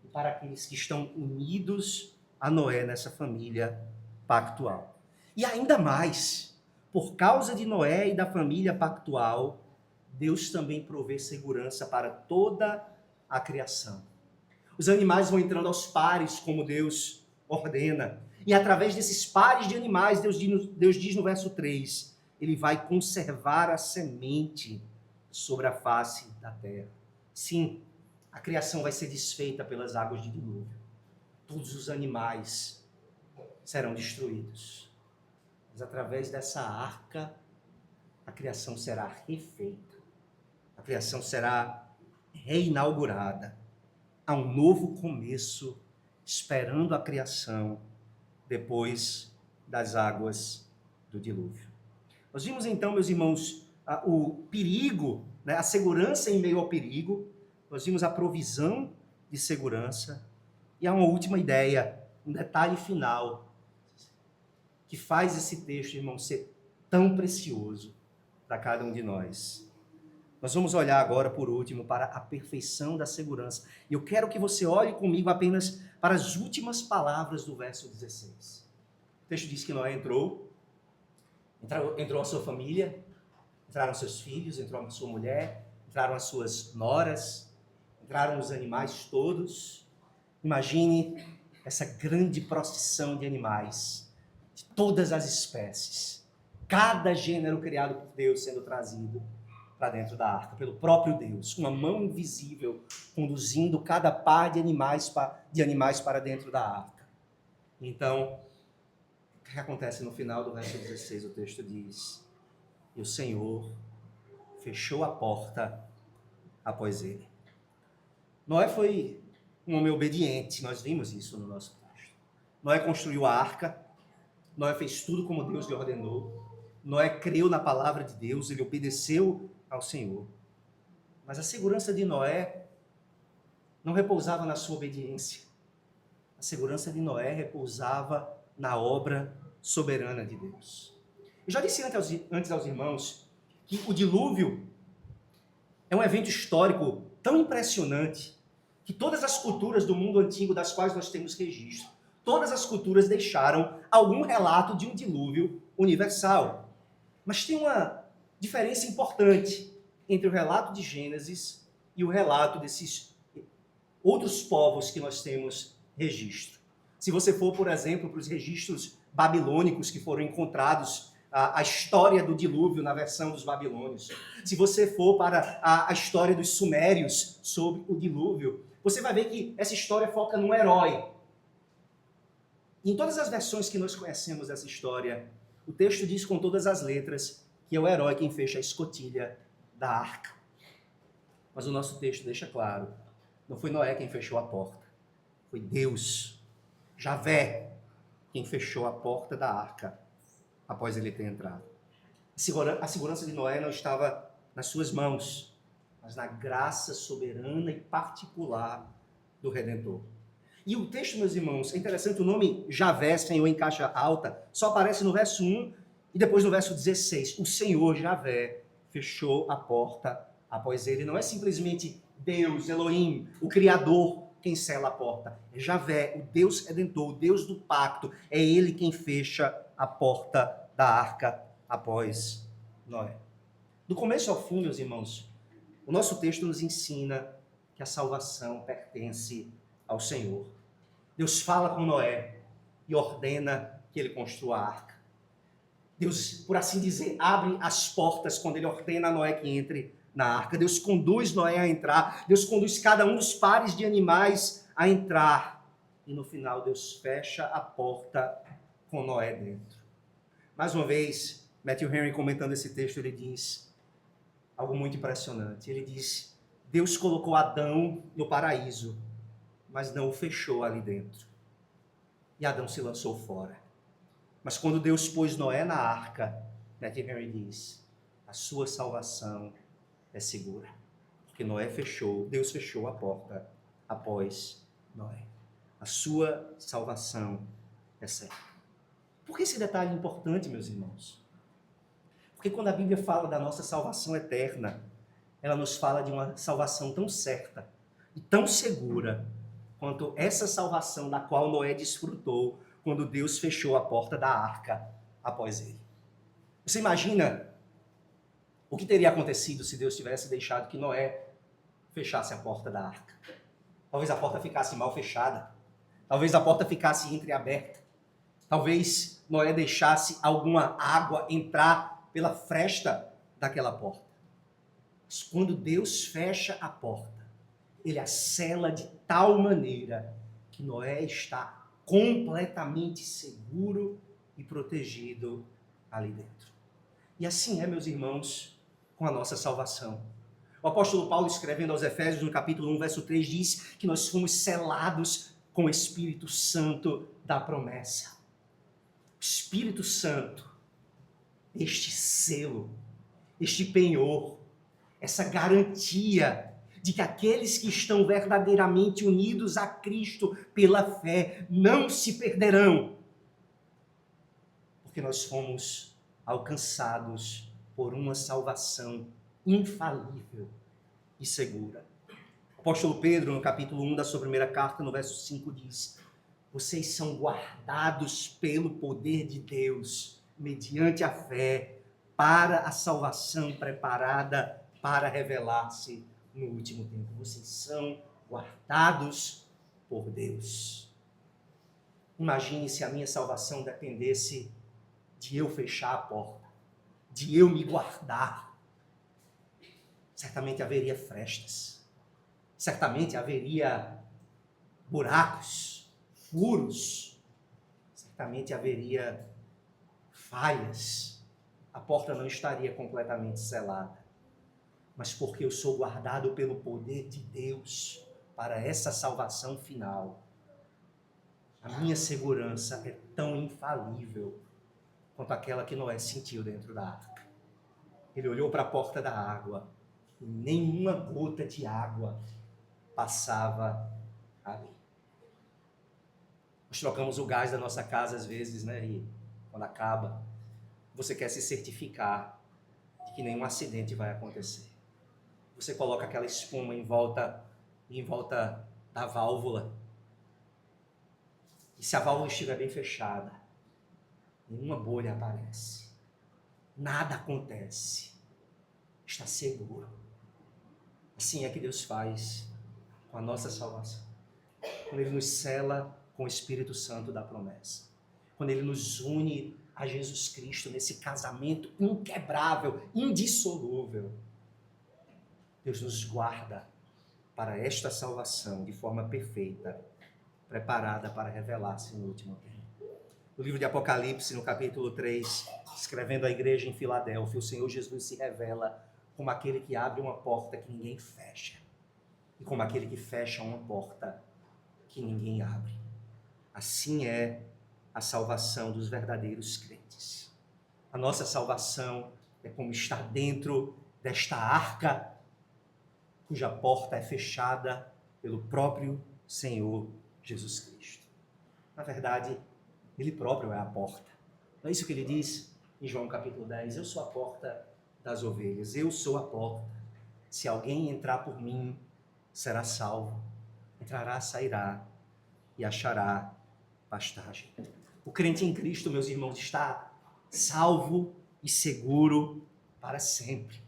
e para aqueles que estão unidos a Noé nessa família pactual. E ainda mais, por causa de Noé e da família pactual, Deus também provê segurança para toda a criação. Os animais vão entrando aos pares, como Deus ordena. E através desses pares de animais, Deus diz no verso 3, ele vai conservar a semente sobre a face da terra. Sim, a criação vai ser desfeita pelas águas de dilúvio. Todos os animais serão destruídos. Mas através dessa arca, a criação será refeita. A criação será reinaugurada. Há um novo começo esperando a criação depois das águas do dilúvio. Nós vimos então, meus irmãos, o perigo, né, a segurança em meio ao perigo. Nós vimos a provisão de segurança. E há uma última ideia, um detalhe final, que faz esse texto, irmão, ser tão precioso para cada um de nós. Nós vamos olhar agora, por último, para a perfeição da segurança. E eu quero que você olhe comigo apenas para as últimas palavras do verso 16. O texto diz que Noé entrou a sua família, entraram seus filhos, entrou a sua mulher, entraram as suas noras, entraram os animais todos. Imagine essa grande procissão de animais, de todas as espécies, cada gênero criado por Deus sendo trazido para dentro da arca, pelo próprio Deus, uma mão invisível conduzindo cada par de animais para dentro da arca. Então, o que acontece no final do verso 16? O texto diz: e o Senhor fechou a porta após ele. Noé foi um homem obediente, nós vimos isso no nosso texto. Noé construiu a arca, Noé fez tudo como Deus lhe ordenou, Noé creu na palavra de Deus, ele obedeceu ao Senhor. Mas a segurança de Noé não repousava na sua obediência. A segurança de Noé repousava na obra soberana de Deus. Eu já disse antes aos irmãos que o dilúvio é um evento histórico tão impressionante que todas as culturas do mundo antigo das quais nós temos registro, todas as culturas deixaram algum relato de um dilúvio universal. Mas tem uma diferença importante entre o relato de Gênesis e o relato desses outros povos que nós temos registro. Se você for, por exemplo, para os registros babilônicos que foram encontrados, a história do dilúvio na versão dos babilônios. Se você for para a história dos sumérios sobre o dilúvio, você vai ver que essa história foca num herói. Em todas as versões que nós conhecemos dessa história, o texto diz com todas as letras que é o herói quem fecha a escotilha da arca. Mas o nosso texto deixa claro, não foi Noé quem fechou a porta, foi Deus, Javé, quem fechou a porta da arca após ele ter entrado. A segurança de Noé não estava nas suas mãos, mas na graça soberana e particular do Redentor. E o texto, meus irmãos, é interessante, o nome Javé, Senhor em caixa alta, só aparece no verso 1 e depois no verso 16. O Senhor Javé fechou a porta após ele. Não é simplesmente Deus, Elohim, o Criador, quem sela a porta. É Javé, o Deus Redentor, o Deus do pacto. É ele quem fecha a porta da arca após Noé. Do começo ao fim, meus irmãos, o nosso texto nos ensina que a salvação pertence ao Senhor. Deus fala com Noé e ordena que ele construa a arca. Deus, por assim dizer, abre as portas quando ele ordena a Noé que entre na arca. Deus conduz Noé a entrar. Deus conduz cada um dos pares de animais a entrar. E no final, Deus fecha a porta com Noé dentro. Mais uma vez, Matthew Henry, comentando esse texto, ele diz algo muito impressionante. Ele diz: Deus colocou Adão no paraíso, mas não o fechou ali dentro. E Adão se lançou fora. Mas quando Deus pôs Noé na arca, Matthew Henry diz: a sua salvação é segura. Porque Deus fechou a porta após Noé. A sua salvação é certa. Por que esse detalhe é importante, meus irmãos? Porque quando a Bíblia fala da nossa salvação eterna, ela nos fala de uma salvação tão certa e tão segura quanto essa salvação da qual Noé desfrutou quando Deus fechou a porta da arca após ele. Você imagina o que teria acontecido se Deus tivesse deixado que Noé fechasse a porta da arca? Talvez a porta ficasse mal fechada. Talvez a porta ficasse entreaberta. Talvez Noé deixasse alguma água entrar pela fresta daquela porta. Mas quando Deus fecha a porta, ele a sela de tal maneira que Noé está completamente seguro e protegido ali dentro. E assim é, meus irmãos, com a nossa salvação. O apóstolo Paulo, escrevendo aos Efésios, no capítulo 1, verso 3, diz que nós fomos selados com o Espírito Santo da promessa. O Espírito Santo, este selo, este penhor, essa garantia de que aqueles que estão verdadeiramente unidos a Cristo pela fé não se perderão, porque nós fomos alcançados por uma salvação infalível e segura. O apóstolo Pedro, no capítulo 1 da sua primeira carta, no verso 5, diz: vocês são guardados pelo poder de Deus, mediante a fé, para a salvação preparada para revelar-se no último tempo. Vocês são guardados por Deus. Imagine se a minha salvação dependesse de eu fechar a porta, de eu me guardar. Certamente haveria frestas, certamente haveria buracos, furos, certamente haveria falhas. A porta não estaria completamente selada. Mas porque eu sou guardado pelo poder de Deus para essa salvação final, a minha segurança é tão infalível quanto aquela que Noé sentiu dentro da arca. Ele olhou para a porta da água e nenhuma gota de água passava ali. Nós trocamos o gás da nossa casa às vezes, né? E quando acaba, você quer se certificar de que nenhum acidente vai acontecer. Você coloca aquela espuma em volta da válvula. E se a válvula estiver bem fechada, nenhuma bolha aparece. Nada acontece. Está seguro. Assim é que Deus faz com a nossa salvação. Quando Ele nos sela com o Espírito Santo da promessa. Quando Ele nos une a Jesus Cristo nesse casamento inquebrável, indissolúvel. Deus nos guarda para esta salvação de forma perfeita, preparada para revelar-se no último tempo. No livro de Apocalipse, no capítulo 3, escrevendo à igreja em Filadélfia, o Senhor Jesus se revela como aquele que abre uma porta que ninguém fecha, e como aquele que fecha uma porta que ninguém abre. Assim é a salvação dos verdadeiros crentes. A nossa salvação é como estar dentro desta arca cuja porta é fechada pelo próprio Senhor Jesus Cristo. Na verdade, Ele próprio é a porta. Não é isso que Ele diz em João capítulo 10? Eu sou a porta das ovelhas, eu sou a porta. Se alguém entrar por mim, será salvo. Entrará, sairá e achará pastagem. O crente em Cristo, meus irmãos, está salvo e seguro para sempre.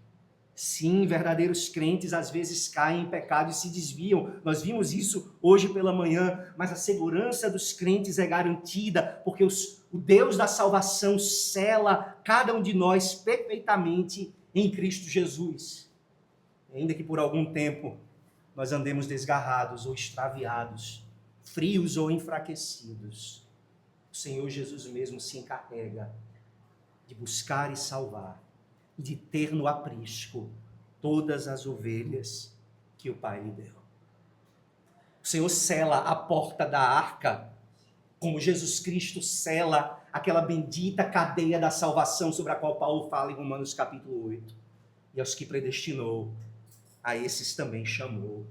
Sim, verdadeiros crentes às vezes caem em pecado e se desviam. Nós vimos isso hoje pela manhã, mas a segurança dos crentes é garantida porque o Deus da salvação sela cada um de nós perfeitamente em Cristo Jesus. Ainda que por algum tempo nós andemos desgarrados ou extraviados, frios ou enfraquecidos, o Senhor Jesus mesmo se encarrega de buscar e salvar e de ter no aprisco todas as ovelhas que o Pai lhe deu. O Senhor sela a porta da arca, como Jesus Cristo sela aquela bendita cadeia da salvação sobre a qual Paulo fala em Romanos capítulo 8. E aos que predestinou, a esses também chamou.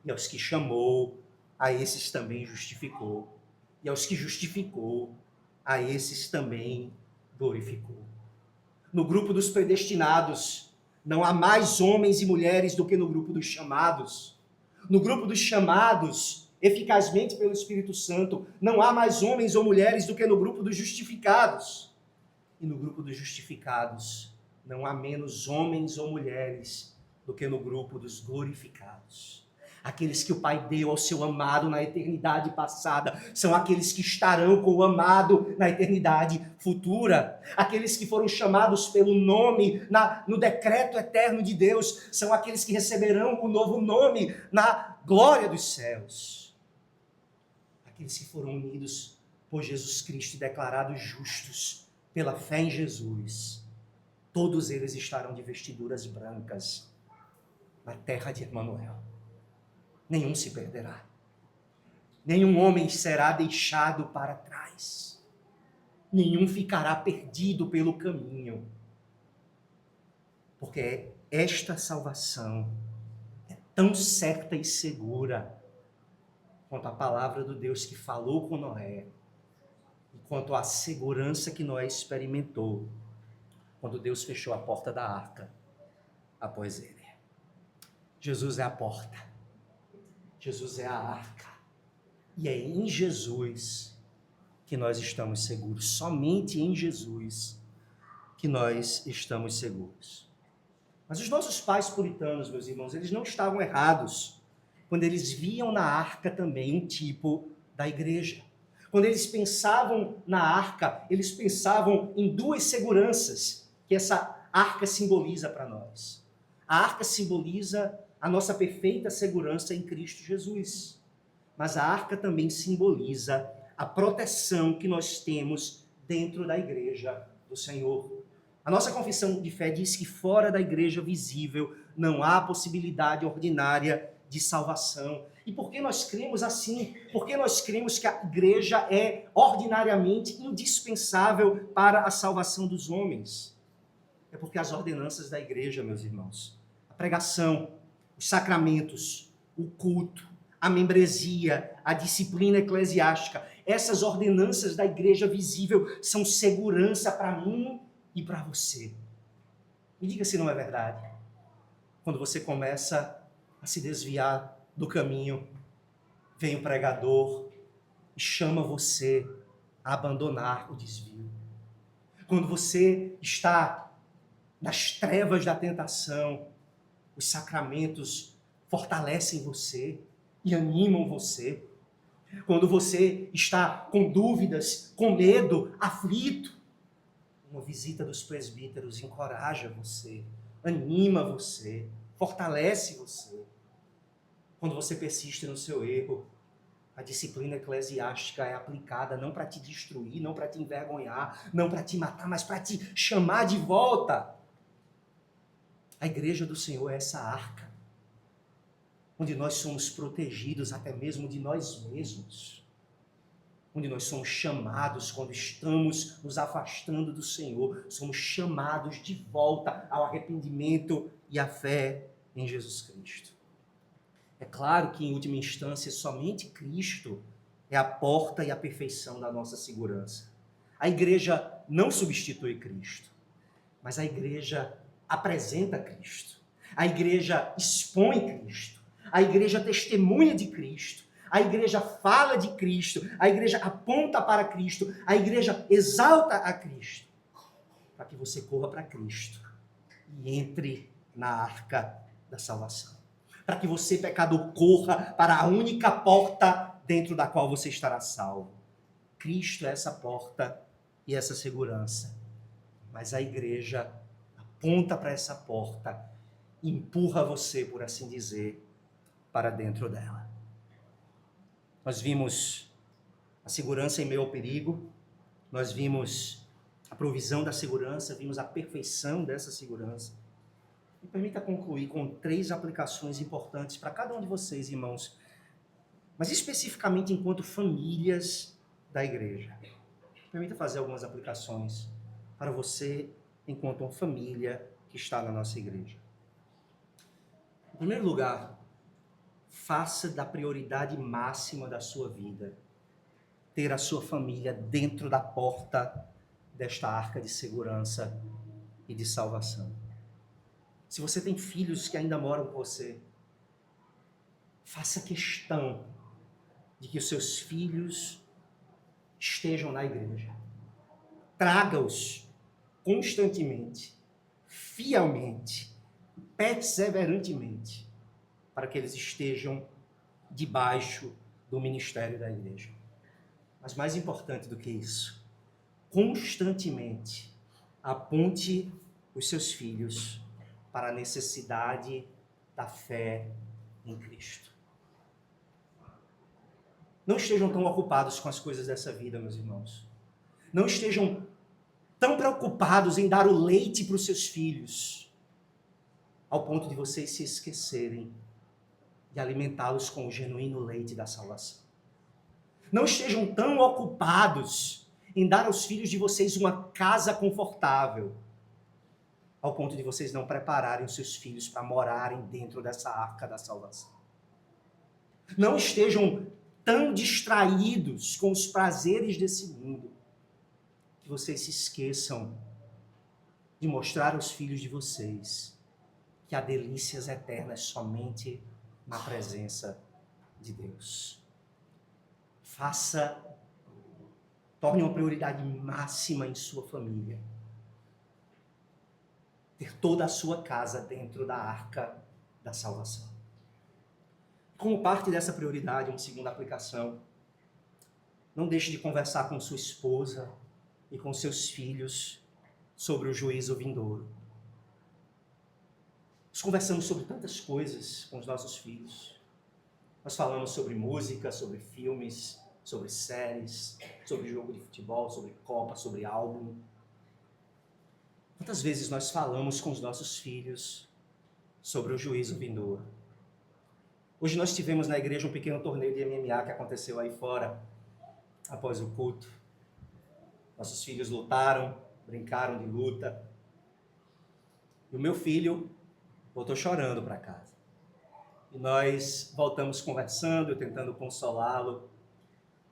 E aos que chamou, a esses também justificou. E aos que justificou, a esses também glorificou. No grupo dos predestinados, Não há mais homens e mulheres do que no grupo dos chamados. No grupo dos chamados, eficazmente pelo Espírito Santo, não há mais homens ou mulheres do que no grupo dos justificados. E no grupo dos justificados, não há menos homens ou mulheres do que no grupo dos glorificados. Aqueles que o Pai deu ao seu amado na eternidade passada são aqueles que estarão com o amado na eternidade futura. Aqueles que foram chamados pelo nome no decreto eterno de Deus são aqueles que receberão o novo nome na glória dos céus. Aqueles que foram unidos por Jesus Cristo e declarados justos pela fé em Jesus, todos eles estarão de vestiduras brancas na terra de Emanuel. Nenhum se perderá. Nenhum homem será deixado para trás. Nenhum ficará perdido pelo caminho. Porque esta salvação é tão certa e segura quanto a palavra do Deus que falou com Noé, e quanto a segurança que Noé experimentou quando Deus fechou a porta da arca após ele. Jesus é a porta. Jesus é a arca. E é em Jesus que nós estamos seguros. Somente em Jesus que nós estamos seguros. Mas os nossos pais puritanos, meus irmãos, eles não estavam errados quando eles viam na arca também um tipo da igreja. Quando eles pensavam na arca, eles pensavam em duas seguranças que essa arca simboliza para nós. A arca simboliza a nossa perfeita segurança em Cristo Jesus. Mas a arca também simboliza a proteção que nós temos dentro da igreja do Senhor. A nossa confissão de fé diz que fora da igreja visível não há possibilidade ordinária de salvação. E por que nós cremos assim? Porque nós cremos que a igreja é ordinariamente indispensável para a salvação dos homens. É porque as ordenanças da igreja, meus irmãos, a pregação, os sacramentos, o culto, a membresia, a disciplina eclesiástica, essas ordenanças da igreja visível são segurança para mim e para você. Me diga se não é verdade. Quando você começa a se desviar do caminho, vem o pregador e chama você a abandonar o desvio. Quando você está nas trevas da tentação, os sacramentos fortalecem você e animam você. Quando você está com dúvidas, com medo, aflito, uma visita dos presbíteros encoraja você, anima você, fortalece você. Quando você persiste no seu erro, a disciplina eclesiástica é aplicada não para te destruir, não para te envergonhar, não para te matar, mas para te chamar de volta. A igreja do Senhor é essa arca, onde nós somos protegidos até mesmo de nós mesmos, onde nós somos chamados quando estamos nos afastando do Senhor, somos chamados de volta ao arrependimento e à fé em Jesus Cristo. É claro que, em última instância, somente Cristo é a porta e a perfeição da nossa segurança. A igreja não substitui Cristo, mas a igreja apresenta Cristo. A igreja expõe Cristo. A igreja testemunha de Cristo. A igreja fala de Cristo. A igreja aponta para Cristo. A igreja exalta a Cristo. Para que você corra para Cristo e entre na arca da salvação. Para que você, pecador, corra para a única porta dentro da qual você estará salvo. Cristo é essa porta e essa segurança. Mas a igreja aponta para essa porta e empurra você, por assim dizer, para dentro dela. Nós vimos a segurança em meio ao perigo, nós vimos a provisão da segurança, vimos a perfeição dessa segurança. Me permita concluir com 3 aplicações importantes para cada um de vocês, irmãos, mas especificamente enquanto famílias da igreja. Me permita fazer algumas aplicações para você enquanto uma família que está na nossa igreja. Em primeiro lugar, faça da prioridade máxima da sua vida ter a sua família dentro da porta desta arca de segurança e de salvação. Se você tem filhos que ainda moram com você, faça questão de que os seus filhos estejam na igreja. Traga-os constantemente, fielmente, perseverantemente, para que eles estejam debaixo do ministério da igreja. Mas mais importante do que isso, constantemente aponte os seus filhos para a necessidade da fé em Cristo. Não estejam tão ocupados com as coisas dessa vida, meus irmãos. Não estejam tão preocupados em dar o leite para os seus filhos, ao ponto de vocês se esquecerem de alimentá-los com o genuíno leite da salvação. Não estejam tão ocupados em dar aos filhos de vocês uma casa confortável, ao ponto de vocês não prepararem os seus filhos para morarem dentro dessa arca da salvação. Não estejam tão distraídos com os prazeres desse mundo, que vocês se esqueçam de mostrar aos filhos de vocês que há delícias eternas somente na presença de Deus. Torne uma prioridade máxima em sua família ter toda a sua casa dentro da arca da salvação. Como parte dessa prioridade, uma segunda aplicação, não deixe de conversar com sua esposa e com seus filhos sobre o juízo vindouro. Nós conversamos sobre tantas coisas com os nossos filhos. Nós falamos sobre música, sobre filmes, sobre séries, sobre jogo de futebol, sobre Copa, sobre álbum. Quantas vezes nós falamos com os nossos filhos sobre o juízo vindouro? Hoje nós tivemos na igreja um pequeno torneio de MMA que aconteceu aí fora, após o culto. Nossos filhos lutaram, brincaram de luta. E o meu filho voltou chorando para casa. E nós voltamos conversando, eu tentando consolá-lo.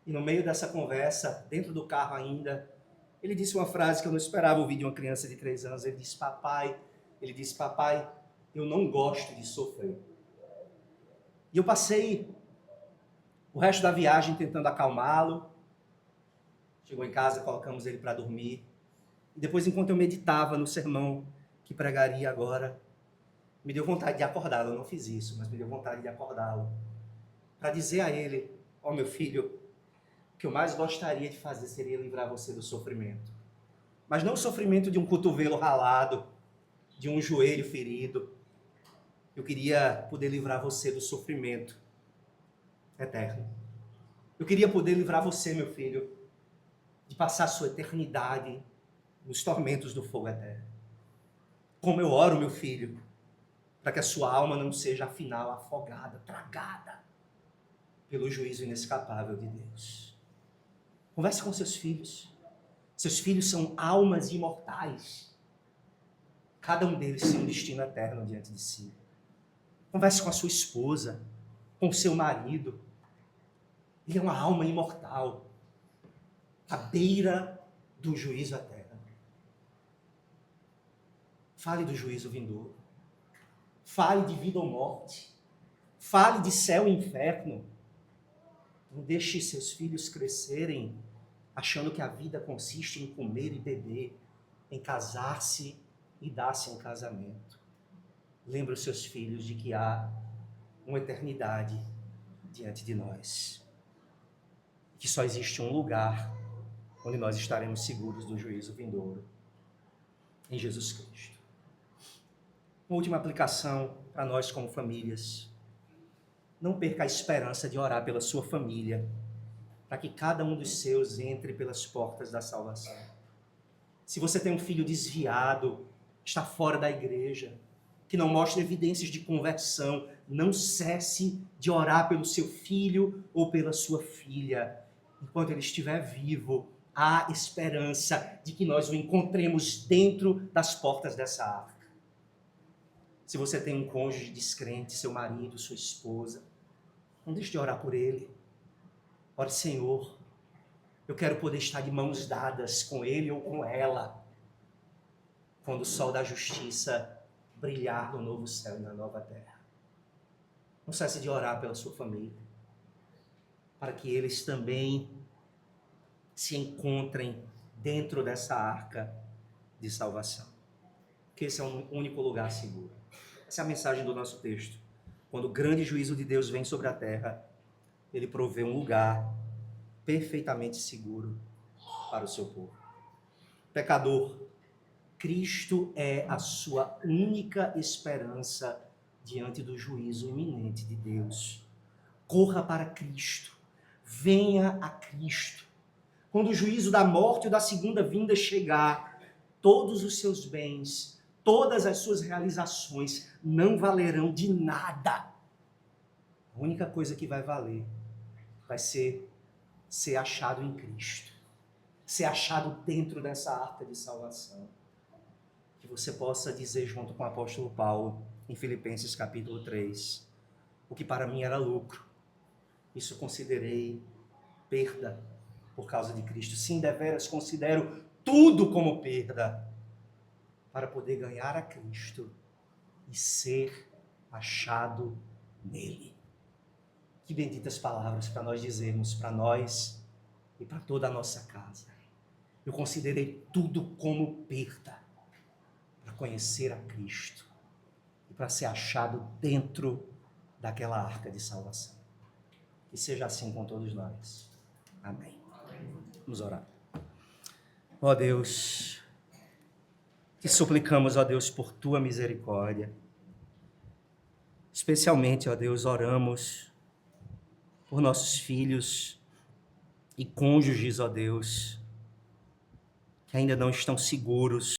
E no meio dessa conversa, dentro do carro ainda, ele disse uma frase que eu não esperava ouvir de uma criança de 3 anos. Ele disse, papai, eu não gosto de sofrer. E eu passei o resto da viagem tentando acalmá-lo. Chegou em casa, colocamos ele para dormir. E depois, enquanto eu meditava no sermão que pregaria agora, me deu vontade de acordá-lo. Eu não fiz isso, mas me deu vontade de acordá-lo. Para dizer a ele, ó meu filho, o que eu mais gostaria de fazer seria livrar você do sofrimento. Mas não o sofrimento de um cotovelo ralado, de um joelho ferido. Eu queria poder livrar você do sofrimento eterno. Eu queria poder livrar você, meu filho, de passar a sua eternidade nos tormentos do fogo eterno. Como eu oro, meu filho, para que a sua alma não seja, afinal, afogada, tragada pelo juízo inescapável de Deus. Converse com seus filhos. Seus filhos são almas imortais. Cada um deles tem um destino eterno diante de si. Converse com a sua esposa, com o seu marido. Ele é uma alma imortal, à beira do juízo eterno. Fale do juízo vindouro. Fale de vida ou morte. Fale de céu e inferno. Não deixe seus filhos crescerem achando que a vida consiste em comer e beber, em casar-se e dar-se em casamento. Lembre os seus filhos de que há uma eternidade diante de nós. Que só existe um lugar onde nós estaremos seguros do juízo vindouro, em Jesus Cristo. Uma última aplicação para nós como famílias. Não perca a esperança de orar pela sua família, para que cada um dos seus entre pelas portas da salvação. Se você tem um filho desviado, está fora da igreja, que não mostra evidências de conversão, não cesse de orar pelo seu filho ou pela sua filha. Enquanto ele estiver vivo, há esperança de que nós o encontremos dentro das portas dessa arca. Se você tem um cônjuge descrente, seu marido, sua esposa, não deixe de orar por ele. Ore, Senhor, eu quero poder estar de mãos dadas com ele ou com ela, quando o sol da justiça brilhar no novo céu e na nova terra. Não cesse de orar pela sua família, para que eles também se encontrem dentro dessa arca de salvação. Que esse é um único lugar seguro. Essa é a mensagem do nosso texto. Quando o grande juízo de Deus vem sobre a terra, ele provê um lugar perfeitamente seguro para o seu povo. Pecador, Cristo é a sua única esperança diante do juízo iminente de Deus. Corra para Cristo. Venha a Cristo. Quando o juízo da morte ou da segunda vinda chegar, todos os seus bens, todas as suas realizações não valerão de nada. A única coisa que vai valer vai ser achado em Cristo. Ser achado dentro dessa arca de salvação. Que você possa dizer junto com o apóstolo Paulo, em Filipenses capítulo 3, o que para mim era lucro, isso considerei perda por causa de Cristo. Sim, deveras considero tudo como perda para poder ganhar a Cristo e ser achado nele. Que benditas palavras para nós dizermos para nós e para toda a nossa casa. Eu considerei tudo como perda para conhecer a Cristo e para ser achado dentro daquela arca de salvação. Que seja assim com todos nós. Amém. Vamos orar. Ó Deus, te suplicamos, ó Deus, por tua misericórdia. Especialmente, ó Deus, oramos por nossos filhos e cônjuges, ó Deus, que ainda não estão seguros